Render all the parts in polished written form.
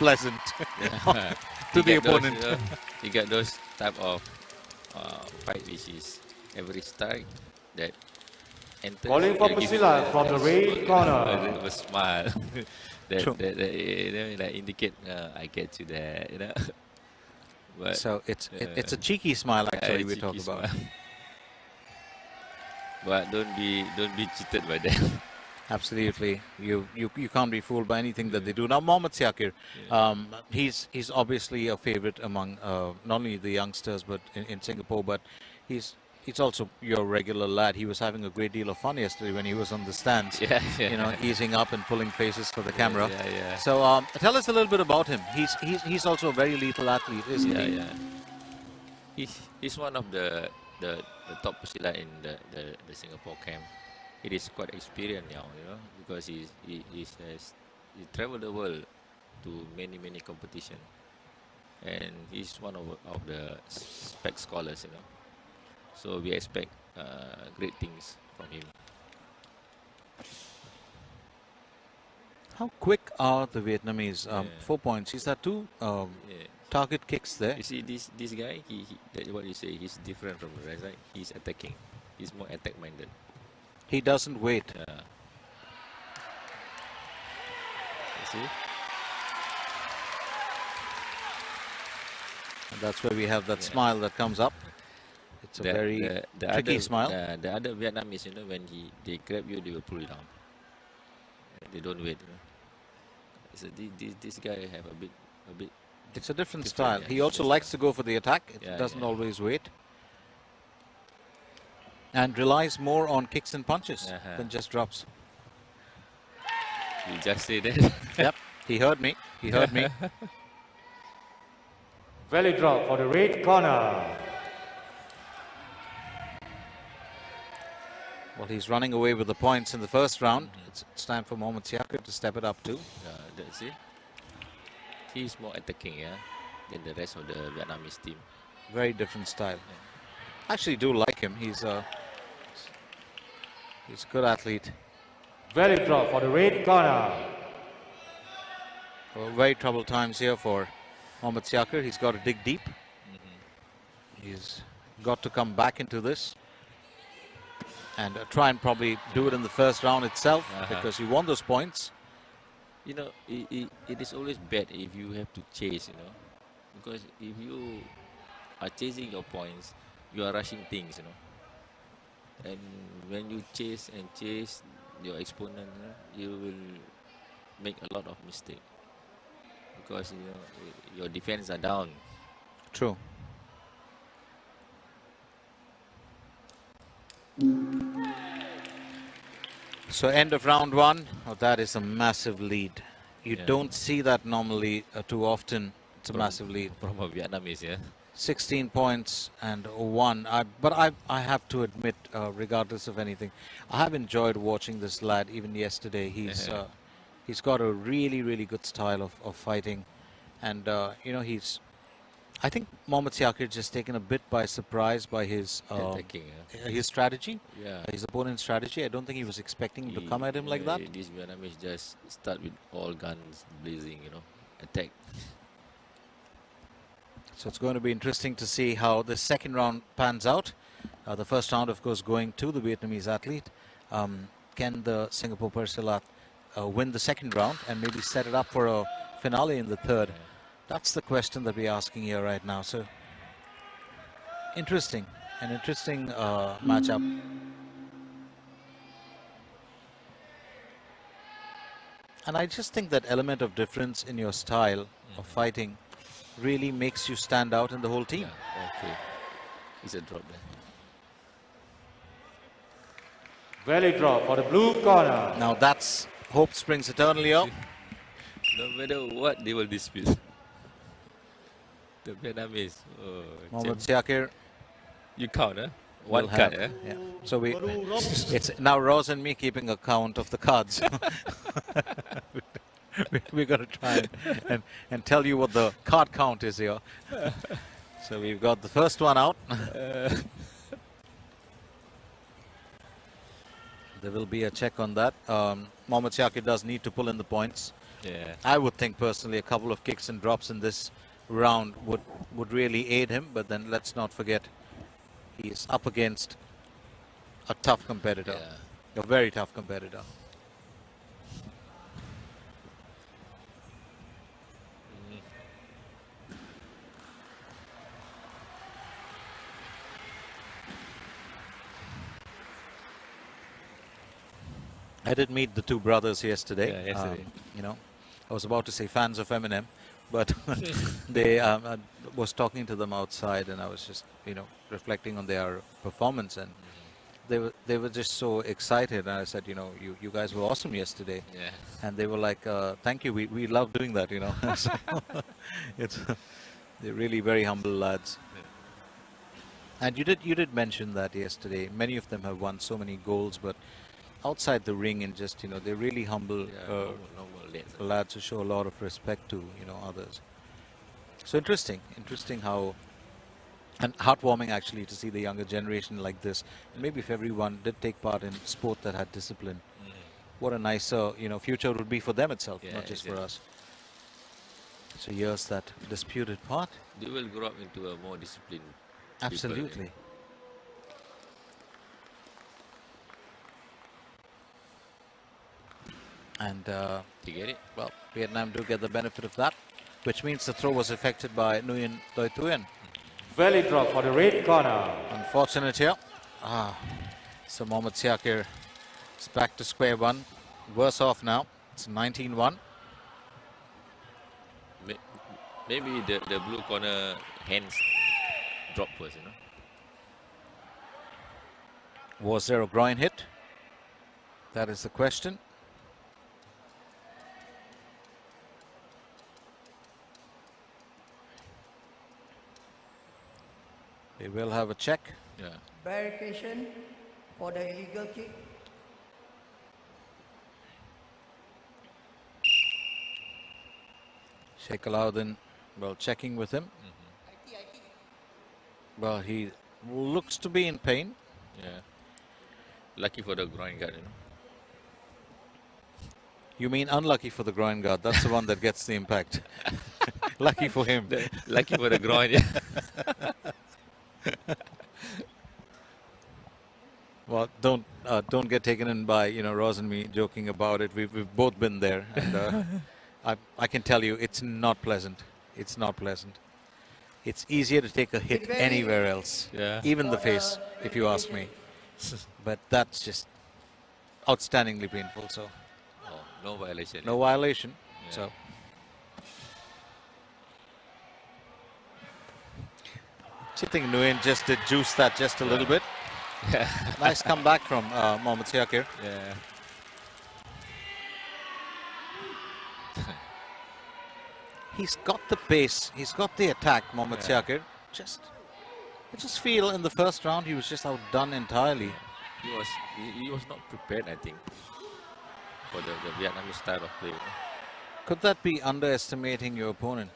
pleasant Yeah. to the opponent. You get those type of fight which is every strike that enters. Calling for Silat from the red corner. A smile that, True. that indicate I get you there, you know. But So it's a cheeky smile actually we talk about. But don't be cheated by them. Absolutely, you can't be fooled by anything that they do. Now, Mohammad SYAKIR, he's obviously a favorite among not only the youngsters but in Singapore, but he's also your regular lad. He was having a great deal of fun yesterday when he was on the stands, you know, easing up and pulling faces for the camera. So tell us a little bit about him. He's also a very lethal athlete, isn't he? Yeah. He's one of the top Silat in the Singapore camp. It is quite experienced now, you know, because he traveled the world to many competitions, and he's one of the spec scholars, you know. So we expect great things from him. How quick are the Vietnamese? 4 points. He's had two target kicks there. You see, this guy, that's what you say. He's different from the rest, right? He's attacking. He's more attack-minded. He doesn't wait. You see? And that's where we have that smile that comes up. It's a very tricky smile. The other Vietnamese, you know, when they grab you, they will pull you down. They don't wait. You know? So this guy have a bit. It's a different style. He also likes to go for the attack. It doesn't always wait. And relies more on kicks and punches than just drops. You just say that. Yep, he heard me. He heard me. Belly drop for the red corner. Well, he's running away with the points in the first round. It's time for Mohammad SYAKIR to step it up too. That's it. He's more attacking, than the rest of the Vietnamese team. Very different style. I actually do like him. He's a good athlete. Belly drop for the red corner. Well, very troubled times here for Mohammad SYAKIR. He's got to dig deep. He's got to come back into this and try and probably do it in the first round itself because he won those points. You know, it is always bad if you have to chase, you know, because if you are chasing your points, you are rushing things, you know. And when you chase your exponent, you will make a lot of mistakes because your defense are down. True. So end of round one. Oh, that is a massive lead. You don't see that normally too often. It's a massive lead. From a Vietnamese, 16 points and 1. But I have to admit, regardless of anything, I have enjoyed watching this lad even yesterday. He's got a really good style of fighting. And, you know, I think Mohammad SYAKIR just taken a bit by surprise by his his strategy, his opponent's strategy. I don't think he was expecting him to come at him like that. This Vietnamese just start with all guns blazing, you know, attack. So it's going to be interesting to see how the second round pans out. The first round, of course, going to the Vietnamese athlete. Can the Singapore Silat win the second round and maybe set it up for a finale in the third? That's the question that we're asking here right now. So interesting, an interesting matchup. And I just think that element of difference in your style of fighting really makes you stand out in the whole team. Okay, it's a drop there. Belly drop for the blue corner. Now that's hope springs eternally up. No matter what, they will dispute. The Vietnamese. Mohammad SYAKIR. You count, One card, Yeah. So it's now Rose and me keeping a count of the cards. We're going to try and tell you what the card count is here. So we've got the first one out. There will be a check on that. Mohammad SYAKIR does need to pull in the points. Yeah. I would think personally a couple of kicks and drops in this round would really aid him, but then let's not forget he is up against a tough competitor, Yeah. a very tough competitor. I did meet the two brothers yesterday. Yeah, yesterday. You know, I was about to say fans of Eminem, but they I was talking to them outside, and I was just reflecting on their performance, and they were just so excited. And I said, you guys were awesome yesterday, Yeah. and they were like, thank you. We love doing that. So it's they're really very humble lads. And you did mention that yesterday. Many of them have won so many goals, but outside the ring and just they're really humble Yeah. Normal lads. lads who show a lot of respect to others. So interesting how, and heartwarming actually to see the younger generation like this. And maybe if everyone did take part in sport that had discipline, what a nicer future would be for them itself, Yeah, not just for exactly. us. So here's that disputed part. They will grow up into a more disciplined people, Absolutely. And You get it? well, Vietnam do get the benefit of that, which means the throw was affected by Nguyen Doi Tuyen. Valley drop for the red corner. Unfortunate here. So Mohammad SYAKIR is back to square one. Worse off now. It's 19-1. Maybe the blue corner hands drop first, Was there a groin hit? That is the question. They will have a check. Yeah. Verification for the illegal kick. Sheikh Alauddin, well, checking with him. Well, he looks to be in pain. Yeah. Lucky for the groin guard, You mean unlucky for the groin guard? That's the one that gets the impact. Lucky for him. Lucky for the groin, yeah. Well, don't get taken in by Roz and me joking about it. We've both been there, and I can tell you it's not pleasant. It's not pleasant. It's easier to take a hit anywhere else, Yeah. even the face, if you ask me. But that's just outstandingly painful. So Oh, no violation. no violation. Yeah. So do you think Nguyen just did juice that just a little bit? Yeah. Nice comeback from Mohammad SYAKIR. Yeah. He's got the pace. He's got the attack, Mohammad SYAKIR. I just feel in the first round he was just outdone entirely. He was not prepared, I think, for the Vietnamese style of play. Could that be underestimating your opponent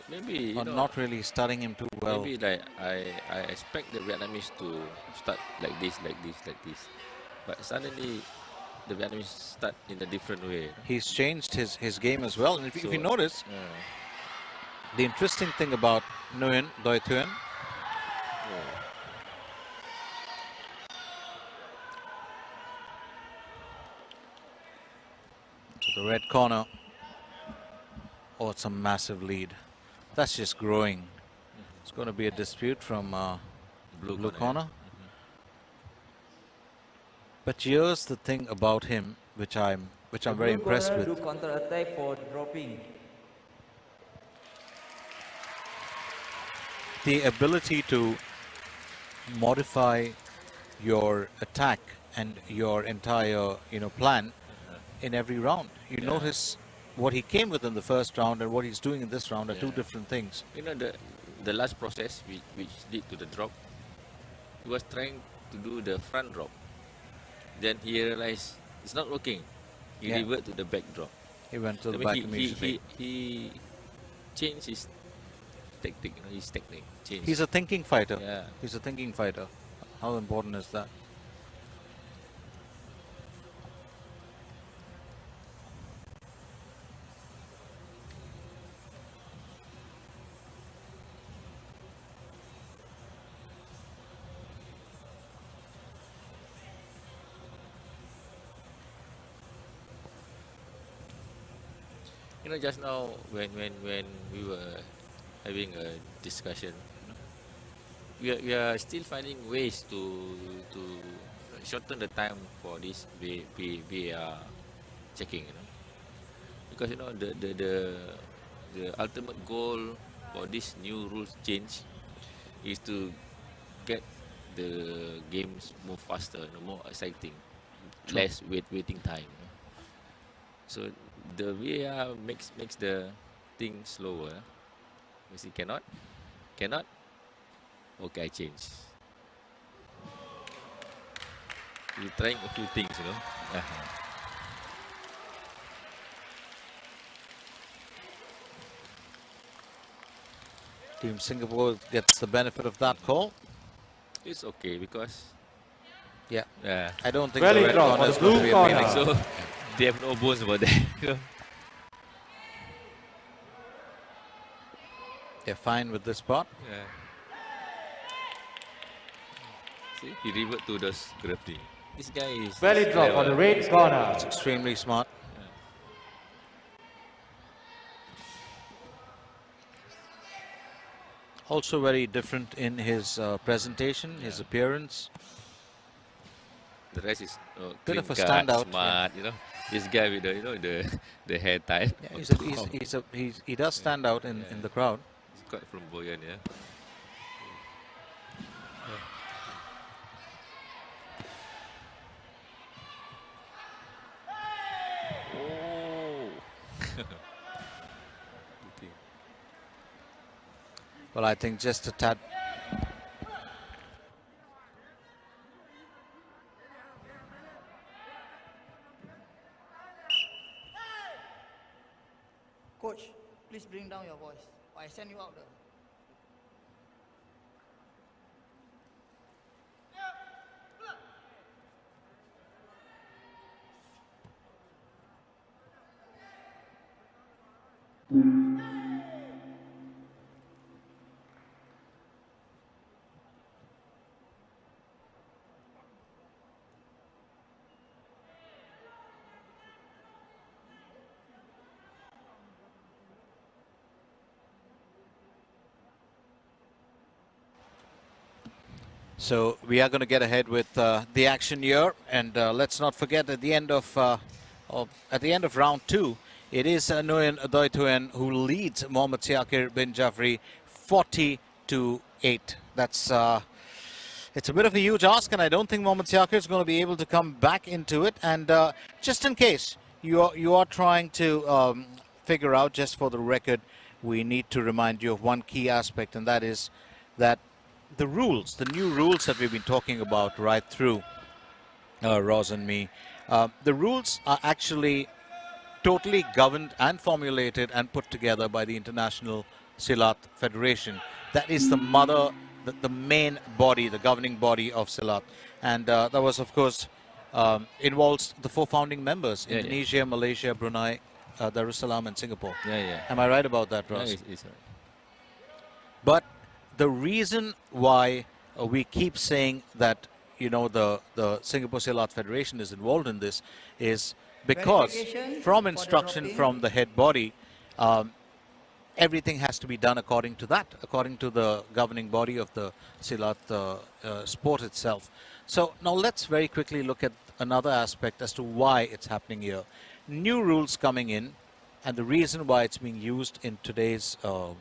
Maybe or not really studying him too well? Maybe like I expect the Vietnamese to start like this, but suddenly the Vietnamese start in a different way. He's changed his game as well. And if you So, notice, yeah. the interesting thing about Nguyen Doi Tuyen, to the red corner. Oh, it's a massive lead. That's just growing. It's going to be a dispute from blue corner. But here's the thing about him, which I'm very impressed with. Do counter attack for dropping. The ability to modify your attack and your entire plan in every round. You notice what he came with in the first round and what he's doing in this round are two different things. The last process which lead to the drop, he was trying to do the front drop. Then he realized it's not working. He revert to the back drop. He went to I the mean, back immediately. he changed his tactic. His technique changed. He's a thinking fighter. Yeah. He's a thinking fighter. How important is that? You know, just now when we were having a discussion, we are still finding ways to shorten the time for this VAR checking. You know, because you know the ultimate goal for this new rules change is to get the games move faster, you know, more exciting, less waiting time. You know? So the VAR makes the thing slower. Messi cannot. Okay, I change. You're trying a few things, you know. Team Singapore gets the benefit of that call. It's okay because Yeah. yeah, I don't think Rally the red draw corner for is the going to blue be a corner. penalty. so they have no bones about that. You know? They're fine with this spot. Yeah. See, he revert to the gravity. This guy is Rally draw for the red corner. It's extremely smart. Also very different in his presentation, his appearance. The rest is Bit clean of a cut, standout, smart. You know, this guy with the the hair tie. Yeah, he does stand out in the crowd. He's quite flamboyant, yeah. Oh. Okay. Well, I think just a tad. Coach, please bring down your voice. Or I send you out there. So we are going to get ahead with the action here, and let's not forget at the end of round 2, it is Nguyen DUY TUYEN who leads Mohammad SYAKIR bin Jafri 40-8. That's it's a bit of a huge ask, and I don't think Mohammad SYAKIR is going to be able to come back into it. And just in case you are trying to figure out, just for the record, we need to remind you of one key aspect, and that is that the rules, the new rules that we've been talking about right through, Roz and me, the rules are actually totally governed and formulated and put together by the International Silat Federation. That is the mother, the main body, the governing body of Silat. And that was, of course, involves the 4 founding members, Indonesia, Malaysia, Brunei, Darussalam and Singapore. Am I right about that, Roz? Yeah, it's right. But the reason why we keep saying that, you know, the Singapore Silat Federation is involved in this is because from instruction from the head body, everything has to be done according to that, according to the governing body of the Silat sport itself. So now let's very quickly look at another aspect as to why it's happening here. New rules coming in, and the reason why it's being used in today's or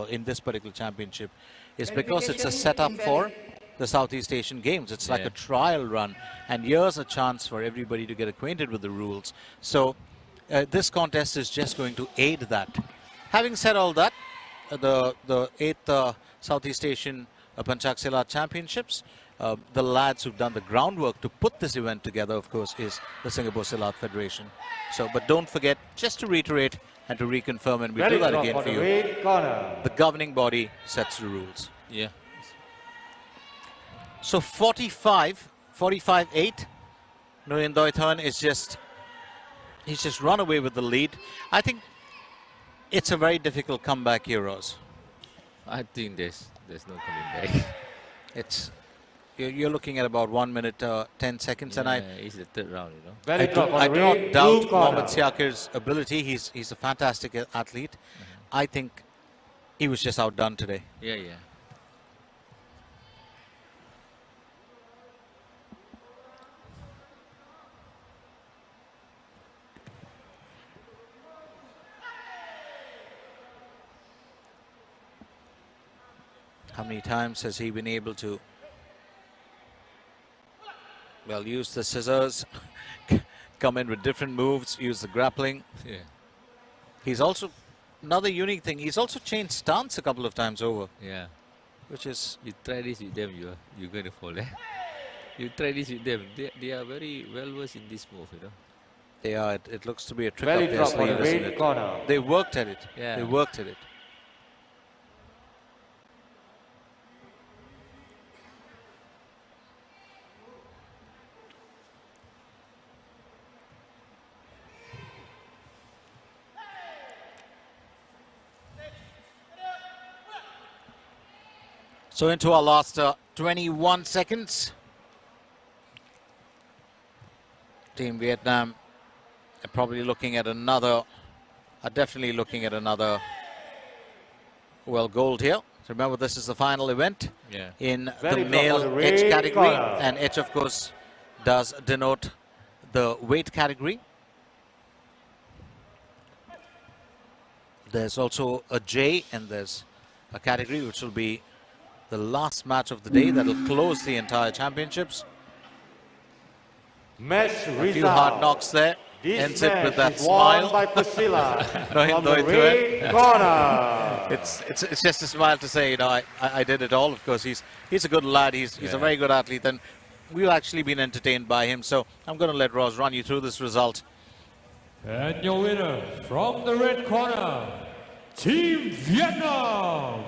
in this particular championship is because it's a setup for the Southeast Asian Games. It's like a trial run, and here's a chance for everybody to get acquainted with the rules. So this contest is just going to aid that. Having said all that, the 8th Southeast Asian Pencak Silat Championships, the lads who've done the groundwork to put this event together, of course, is the Singapore Silat Federation. So, but don't forget, just to reiterate and to reconfirm, and we'll do that again for you, the governing body sets the rules. Yeah. So 45-8, Nguyen DUY TUYEN is he's just run away with the lead. I think it's a very difficult comeback here, Roz. I think there's no coming back. You're looking at about 1 minute 10 seconds, and it's the third round, you know. Very I drop on do the not red, doubt blue corner. Mohammad Syakir's ability. He's a fantastic athlete. I think he was just outdone today. Yeah, yeah. How many times has he been able to, well, use the scissors, come in with different moves, use the grappling. Yeah. He's also, another unique thing, he's also changed stance a couple of times over, Yeah. which is, You try this with them, you're going to fall. Eh? You try this with them. They are very well versed in this move, you know. they are, it looks to be a trick Very up their drop on the sleeve, isn't red it? corner. They worked at it. Yeah. They worked at it. So into our last 21 seconds. Team Vietnam are probably looking at another, are definitely looking at another, well, gold here. Remember, this is the final event Yeah. in Very the drop on male the edge red category. corner. And edge, of course, does denote the weight category. There's also a J, and there's a category which will be the last match of the day that will close the entire championships. Match A few hard result. knocks there. This Ends it with that match is won smile. by Priscilla No, from no, the it's red corner. It's just a smile to say, you know, I did it all. Of course, he's a good lad. He's a very good athlete, and we've actually been entertained by him. So I'm going to let Roz run you through this result. And your winner from the red corner, Team Vietnam.